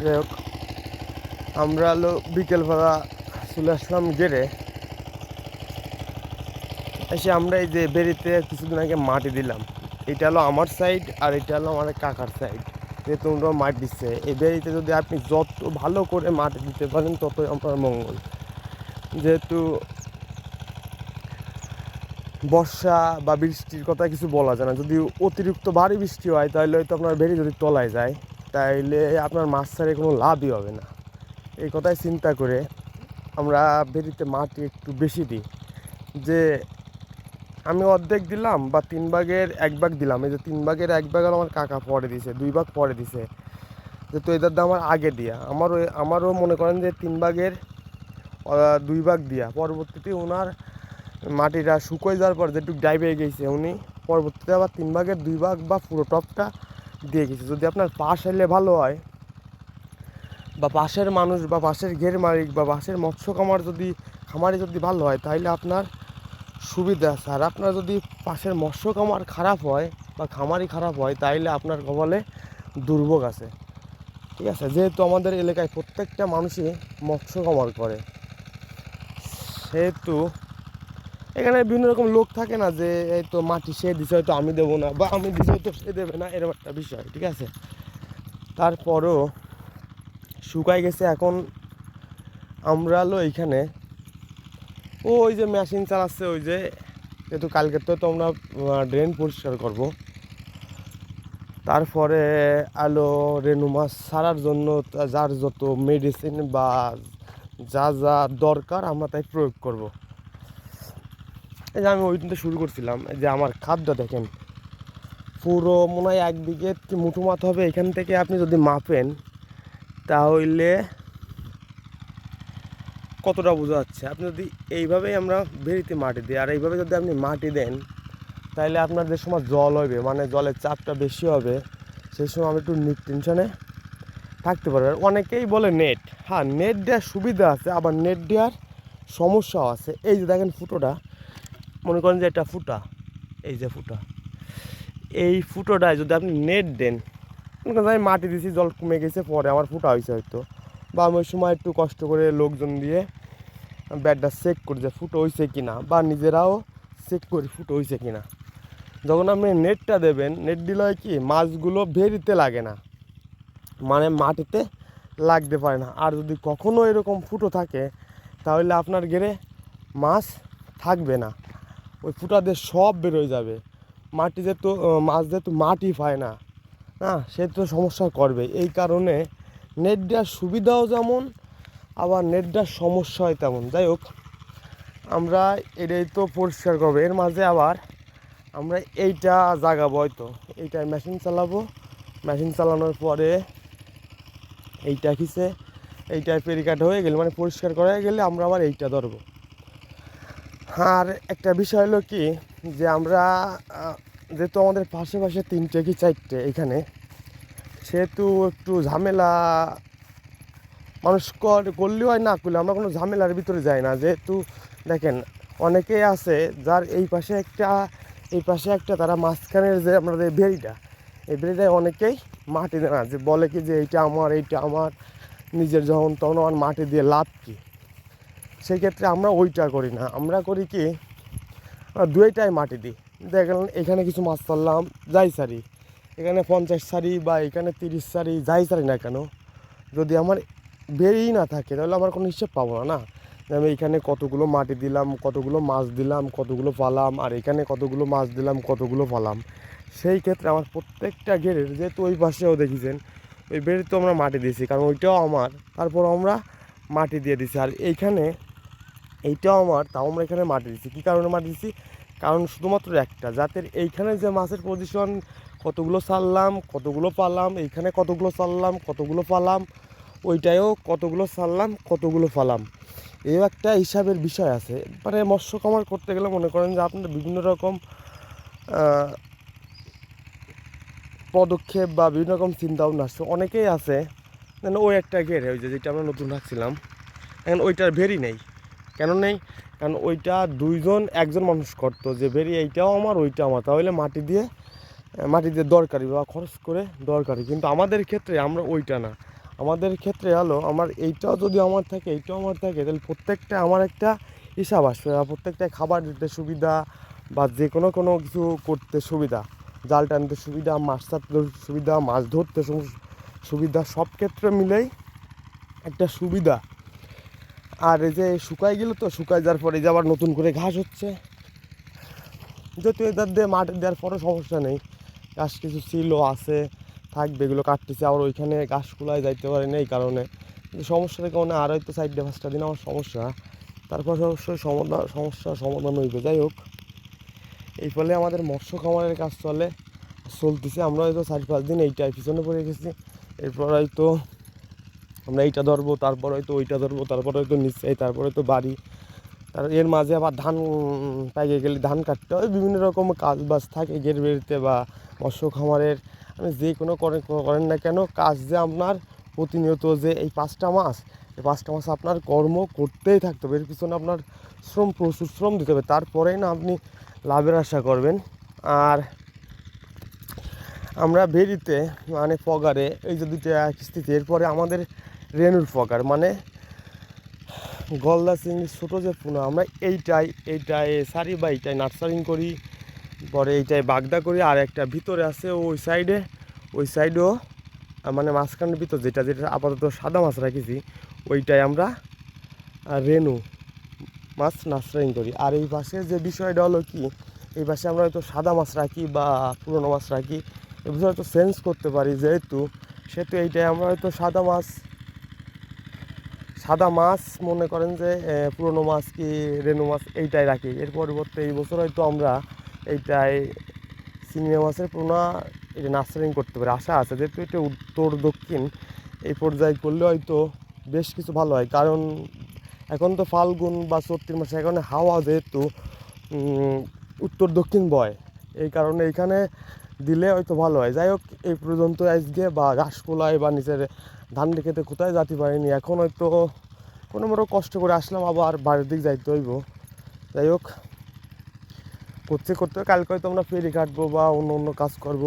যাই হোক, আমরা হলো বিকেলবেলা চলে আসলাম গেড়ে। এসে আমরা এই যে বেরিতে কিছুদিন আগে মাটি দিলাম। এটা হলো আমার সাইড আর এটা হলো আমার কাকার সাইড। যে তোমরা মাটি দিচ্ছে এই বেরিতে, যদি আপনি যত ভালো করে মাটি দিতে পারেন ততই আপনার মঙ্গল। যেহেতু বর্ষা বা বৃষ্টির কথা কিছু বলা যায় না, যদি অতিরিক্ত ভারী বৃষ্টি হয় তাহলে হয়তো আপনার বেরি যদি তলায় যায় তাইলে আপনার মাছ ছাড়ে কোনো লাভই হবে না। এই কথাই চিন্তা করে আমরা বেরিতে মাটি একটু বেশি দিই। যে আমি অর্ধেক দিলাম বা 3/1 দিলাম, এই যে 3/1 আমার কাকা পরে দিছে, 2 ভাগ পরে দিছে। যেহেতু এটার দাম আমার আগে দিয়া, আমারও মনে করেন যে 3/2 দিয়া পরবর্তীতে ওনার মাটিটা শুকোয় যাওয়ার পর যেটুকু ডাইবে গেছে উনি পরবর্তীতে আবার 3/2 বা পুরো টপটা দিয়ে গেছে। যদি আপনার পাশ এলে ভালো হয় বা পাশের মানুষ বা পাশের ঘের মালিক বা পাশের মৎস্য খামারি যদি ভালো হয় তাহলে আপনার সুবিধা আছে। আর আপনার যদি পাশের মৎস্য খামার খারাপ হয় বা খামারি খারাপ হয় তাইলে আপনার কপালে দুর্ভোগ আছে। ঠিক আছে, যেহেতু আমাদের এলাকায় প্রত্যেকটা মানুষই মৎস্য খামার করে, সেহেতু এখানে বিভিন্ন রকম লোক থাকে না যে এই তো মাটি সে দিছে হয়তো আমি দেবো না, বা আমি দিছে হয়তো সে দেবে না, এরকম একটা বিষয়। ঠিক আছে, তারপরও শুকাই গেছে। এখন আমরা হলো এইখানে ওই যে মেশিন চালাচ্ছে, ওই যে যেহেতু কালকে তো আমরা ড্রেন পরিষ্কার করব, তারপরে আলো রেনু মাছ ছাড়ার জন্য যার যত মেডিসিন বা যা যা দরকার আমরা তাই প্রয়োগ করব। এই যে আমি ওই দিনটা শুরু করছিলাম, যে আমার খাদ্য দেখেন পুরো মনে হয় 1 বিঘে মুঠো মাছ হবে। এখান থেকে আপনি যদি মাপেন তাহলে কতটা বোঝা যাচ্ছে। আপনি যদি এইভাবেই আমরা ভেরিতে মাটি দিই আর এইভাবে যদি আপনি মাটি দেন তাহলে আপনার যে সময় জল হবে, মানে জলের চাপটা বেশি হবে, সেই সময় আমি একটু টেনশনে থাকতে পারবে। অনেকেই বলে নেট, হ্যাঁ নেট দেওয়ার সুবিধা আছে, আবার নেট দেওয়ার সমস্যাও আছে। এই যে দেখেন ফুটোটা, মনে করেন যে এটা ফুটা, এই যে ফুটা, এই ফুটোটায় যদি আপনি নেট দেন, মনে করেন আমি মাটি দিয়েছি, জল কমে গেছে, পরে আমার ফুটা হয়েছে হয়তো, বা আমি ওই সময় একটু কষ্ট করে লোকজন দিয়ে ব্যাটটা চেক করি যে ফুটো হয়েছে কিনা, বা নিজেরাও চেক করি ফুটো হয়েছে কিনা। যখন আপনি নেটটা দেবেন, নেট দিলে হয় কি মাছগুলো ভেরিতে লাগে না, মানে মাটিতে লাগতে পারে না। আর যদি কখনো এরকম ফুটো থাকে তাহলে আপনার ঘেরে মাছ থাকবে না, ওই ফুটা দিয়ে সব বেরোয় যাবে। মাটি যেহেতু মাছ যেহেতু মাটি পায় না, হ্যাঁ সে তো সমস্যা করবে। এই কারণে নেট দেওয়ার সুবিধাও যেমন, আবার নেট দেওয়ার সমস্যা হয় তেমন। যাই হোক, আমরা এটাই তো পরিষ্কার করবো, এর মাঝে আবার আমরা এইটা জাগাবো, হয়তো এইটার মেশিন চালাবো। মেশিন চালানোর পরে এইটা খিসে এইটার পেরিকাট হয়ে গেলে, মানে পরিষ্কার করা হয়ে গেলে আমরা আবার এইটা ধরবো। আর একটা বিষয় হলো কি, যে আমরা যেহেতু আমাদের পাশে 3টে কি 4টে এখানে, সেহেতু একটু ঝামেলা মানুষ করলেও হয় না করলে আমরা কোনো ঝামেলার ভিতরে যাই না। যেহেতু দেখেন অনেকেই আছে যার এই পাশে একটা তারা মাঝখানের যে আমাদের বেড়িটা, এই বেড়িটায় অনেকেই মাটি দেয় না, যে বলে কি যে এইটা আমার নিজের, যখন তখন আমার মাটি দিয়ে লাভ কী। সেই ক্ষেত্রে আমরা ওইটা করি না, আমরা করি কি দুইটাই মাটি দিই। দেখেন এখানে কিছু মাছ ছাড়লাম, যাই সারি এখানে 50 সারি বা এখানে 30 সারি, যাই সারি না কেন, যদি আমার বেরিয়েই না থাকে তাহলে আমার কোনো হিসেব পাবো না। না যে আমি এখানে কতগুলো মাটি দিলাম, কতগুলো মাছ দিলাম, কতগুলো পালাম, আর এখানে কতগুলো মাছ দিলাম, কতগুলো পালাম। সেই ক্ষেত্রে আমার প্রত্যেকটা ঘেরের, যেহেতু ওই পাশেও দেখেছেন ওই বেড়ে তো আমরা মাটি দিয়েছি, কারণ ওইটাও আমার, তারপর আমরা মাটি দিয়ে দিছি। আর এইটাও আমার, তাও আমরা এখানে মাটি দিচ্ছি। কী কারণে মাটি দিচ্ছি? কারণ শুধুমাত্র একটা, যাতে এইখানে যে মাছের পজিশন, কতগুলো ছাড়লাম, কতগুলো পালাম, এইখানে কতগুলো ছাড়লাম, কতগুলো পালাম, ওইটাও কতগুলো ছাড়লাম, কতগুলো পালাম, এই একটা হিসাবের বিষয় আছে। মানে মৎস্য খামার করতে গেলে মনে করেন যে আপনার বিভিন্ন রকম পদক্ষেপ বা বিভিন্ন রকম চিন্তাভাবনা আসছে। অনেকেই আছে যেন ওই একটা ঘেরে, ওই যেটা আমরা নতুন রাখছিলাম, এখন ওইটার ভেরি নেই। কেন নেই? কারণ ওইটা একজন মানুষ করতো যে ভেরি এইটাও আমার ওইটা আমার, তাহলে মাটি দিয়ে দরকারি বা খরচ করে দরকারি। কিন্তু আমাদের ক্ষেত্রে আমরা ওইটা না, আমাদের ক্ষেত্রে হলো আমার এইটাও যদি আমার থাকে এইটাও আমার থাকে, তাহলে প্রত্যেকটা আমার একটা হিসাব আসবে, প্রত্যেকটা খাবার দিতে সুবিধা বা যে কোনো কিছু করতে সুবিধা, জাল টানতে সুবিধা, মাছ ছাড়তে সুবিধা, মাছ ধরতে সুবিধা, সব ক্ষেত্রে মিলেই একটা সুবিধা। আর এই যে শুকাই গেল, তো শুকাই যাওয়ার পরে যে আবার নতুন করে ঘাস হচ্ছে, যেহেতু এদের দিয়ে মাটি দেওয়ার পরে সমস্যা নেই, ঘাস কিছু ছিল আছে থাকবে, এগুলো কাটতেছে, আবার ওইখানে ঘাসগুলাই যাইতে পারে না এই কারণে। কিন্তু সমস্যার কারণে আর হয়তো 4-5টা দিন আমার সমস্যা, তারপর অবশ্যই সমস্যার সমাধান হইবে। যাই হোক, এই ফলে আমাদের মৎস্য খামারের কাজ চলতেছে। আমরা হয়তো 4-5 দিন এইটাই পিছনে পড়ে গেছি, এরপর হয়তো আমরা এইটা ধরবো, তারপর হয়তো ওইটা ধরবো, তারপর হয়তো নিশ্চয়ই, তারপর হয়তো বাড়ি, তার এর মাঝে আবার ধান পাইকে গেলে ধান কাটতে হয়, বিভিন্ন রকম কাজ বাজ থাকে গের বেড়িতে বা মৎস্য খামারের। আপনি যে কোনো করেন না কেন, কাজ যে আপনার প্রতিনিয়ত, যে এই 5টা মাস, এই 5টা মাস আপনার কর্ম করতেই থাকতে হবে, এর পিছনে আপনার প্রচুর শ্রম দিতে হবে, তারপরেই না আপনি লাভের আশা করবেন। আর আমরা ভেরিতে মানে ফগারে এই যে 2টা কিস্তিতে, এরপরে আমাদের রেনুর ফগার মানে গলদা চিংড়ি ছোটো যে পোনা, আমরা এইটাই সারি বা এইটাই নার্সারিং করি, পরে এইটাই বাগদা করি। আর একটা ভিতরে আছে ওই সাইডেও মানে মাঝখানের ভিতর যেটা আপাতত সাদা মাছ রাখিছি, ওইটাই আমরা রেনু মাছ নার্সারিং করি। আর এই পাশে যে বিষয়টা হলো কি, এই পাশে আমরা হয়তো সাদা মাছ রাখি বা পুরোনো মাছ রাখি, এ বিষয়ে হয়তো চেঞ্জ করতে পারি, সেহেতু এইটাই আমরা হয়তো সাদা মাছ মনে করেন যে পুরোনো মাছ কি রেনু মাছ এইটাই রাখি। এর পরিবর্তে এই বছর হয়তো আমরা এইটাই চিংড়ি মাছের পোনা এটা নার্সারিং করতে পারি, আশা আছে। যেহেতু এটা উত্তর দক্ষিণ এই পর্যায়ে করলে হয়তো বেশ কিছু ভালো হয়, কারণ এখন তো ফাল্গুন বা চৈত্র মাসে এখন হাওয়া যেহেতু উত্তর দক্ষিণ বয়, এই কারণে এইখানে দিলে হয়তো ভালো হয়। যাই হোক, এই পর্যন্ত আজকে বা ঘাসকুলায় বা নিচের ধান খেতে কোথায় যেতে পারিনি, এখন হয়তো কোনো মতো কষ্ট করে আসলাম, আবার বাড়ির দিক যাইতে হইব। যাই হোক, করতে কালকে হয়তো আমরা ফেরি কাটবো বা অন্য কাজ করব।